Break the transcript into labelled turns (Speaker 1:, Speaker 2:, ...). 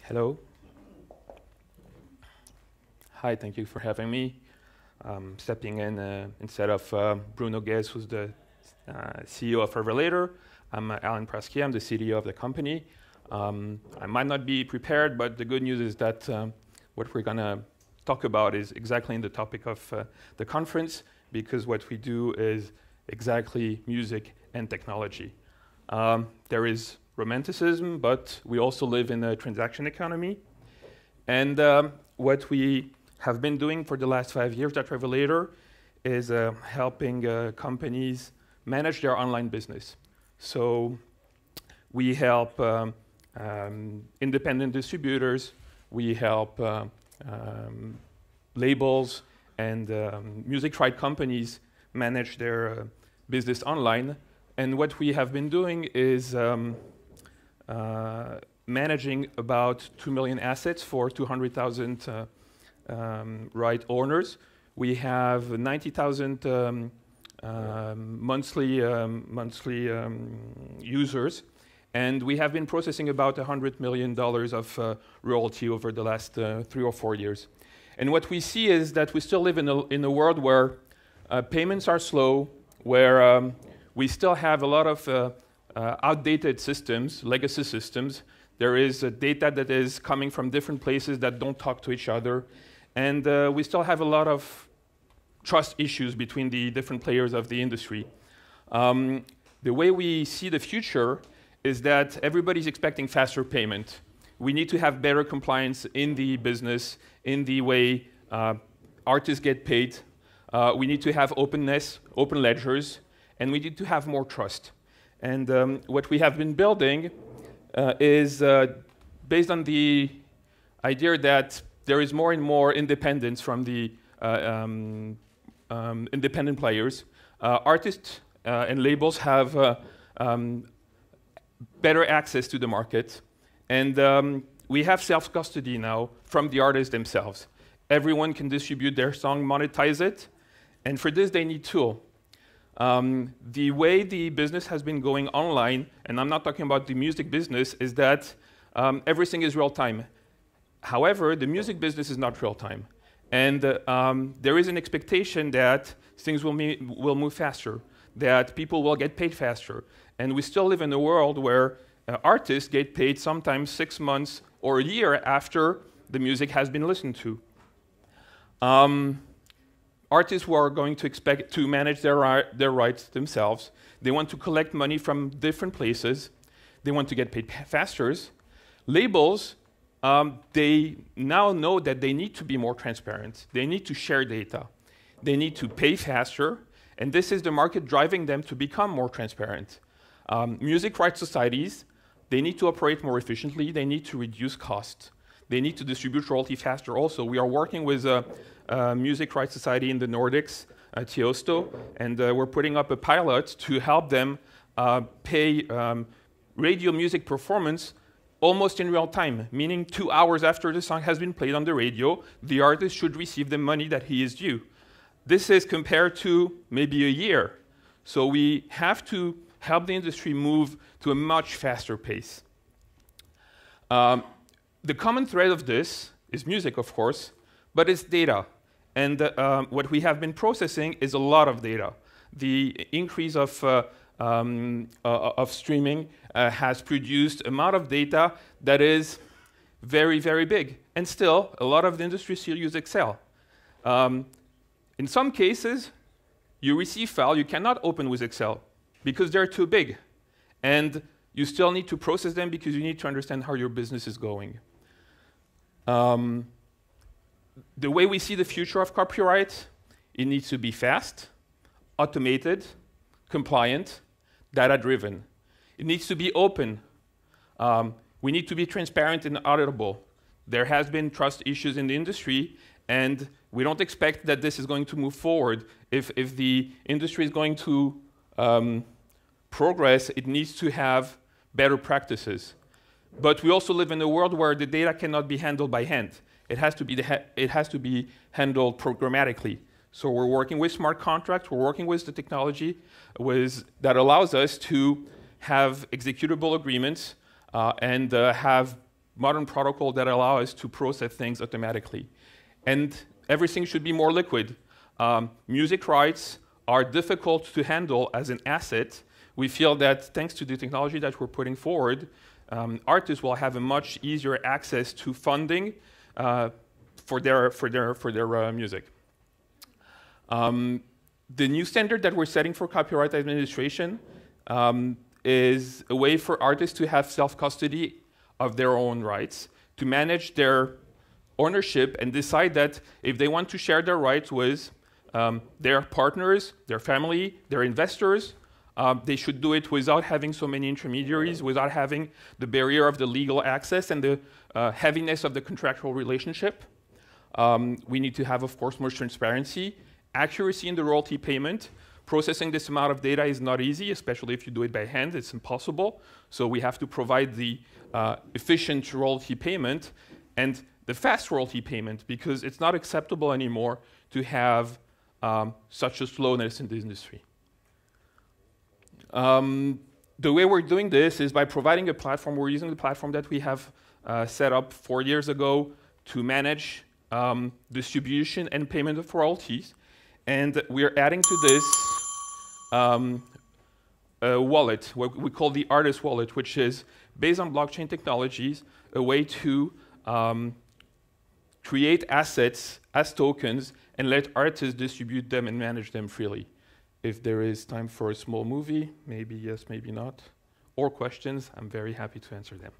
Speaker 1: Hello. Hi, thank you for having me. Stepping in instead of Bruno Guez, who's the CEO of Revelator. I'm Allen Praskier, I'm the CDO of the company. I might not be prepared, but the good news is that what we're going to talk about is exactly in the topic of the conference, because what we do is exactly music and technology. There is romanticism, but we also live in a transaction economy. And what we have been doing for the last 5 years at Revelator is helping companies manage their online business. So we help independent distributors, we help labels and music right companies manage their business online. And what we have been doing is managing about 2 million assets for 200,000 right owners. We have 90,000 monthly users, and we have been processing about $100 million of royalty over the last 3 or 4 years. And what we see is that we still live in a world where payments are slow, where we still have a lot of outdated systems, legacy systems. There is data that is coming from different places that don't talk to each other. And we still have a lot of trust issues between the different players of the industry. The way we see the future is that everybody's expecting faster payment. We need to have better compliance in the business, in the way artists get paid. We need to have openness, open ledgers, and we need to have more trust. And what we have been building is based on the idea that there is more and more independence from the independent players. Artists and labels have better access to the market. And we have self-custody now from the artists themselves. Everyone can distribute their song, monetize it. And for this, they need tools. The way the business has been going online, and I'm not talking about the music business, is that everything is real time. However, the music business is not real time. And there is an expectation that things will move faster, that people will get paid faster. And we still live in a world where artists get paid sometimes 6 months or a year after the music has been listened to. Artists who are going to expect to manage their rights themselves. They want to collect money from different places. They want to get paid faster. Labels, they now know that they need to be more transparent. They need to share data. They need to pay faster. And this is the market driving them to become more transparent. Music rights societies, they need to operate more efficiently. They need to reduce costs. They need to distribute royalty faster also. We are working with a music rights society in the Nordics, Tiesto, and we're putting up a pilot to help them pay radio music performance almost in real time, meaning 2 hours after the song has been played on the radio, the artist should receive the money that he is due. This is compared to maybe a year. So we have to help the industry move to a much faster pace. The common thread of this is music, of course, but it's data. And what we have been processing is a lot of data. The increase of streaming has produced an amount of data that is very, very big. And still, a lot of the industry still use Excel. In some cases, you receive files you cannot open with Excel because they're too big. And you still need to process them because you need to understand how your business is going. The way we see the future of copyright, it needs to be fast, automated, compliant, data-driven. It needs to be open. We need to be transparent and auditable. There has been trust issues in the industry, and we don't expect that this is going to move forward. If the industry is going to progress, it needs to have better practices. But we also live in a world where the data cannot be handled by hand. It has to be handled programmatically. So we're working with smart contracts. We're working with the technology that allows us to have executable agreements and have modern protocol that allow us to process things automatically. And everything should be more liquid. Music rights are difficult to handle as an asset. We feel that thanks to the technology that we're putting forward, artists will have a much easier access to funding for their music. The new standard that we're setting for copyright administration is a way for artists to have self-custody of their own rights, to manage their ownership and decide that if they want to share their rights with their partners, their family, their investors, they should do it without having so many intermediaries, without having the barrier of the legal access and the heaviness of the contractual relationship. We need to have, of course, more transparency, accuracy in the royalty payment. Processing this amount of data is not easy, especially if you do it by hand. It's impossible. So we have to provide the efficient royalty payment and the fast royalty payment, because it's not acceptable anymore to have such a slowness in the industry. The way we're doing this is by providing a platform. We're using the platform that we have set up 4 years ago to manage distribution and payment of royalties. And we're adding to this a wallet, what we call the artist wallet, which is based on blockchain technologies, a way to create assets as tokens and let artists distribute them and manage them freely. If there is time for a small movie, maybe yes, maybe not, or questions, I'm very happy to answer them.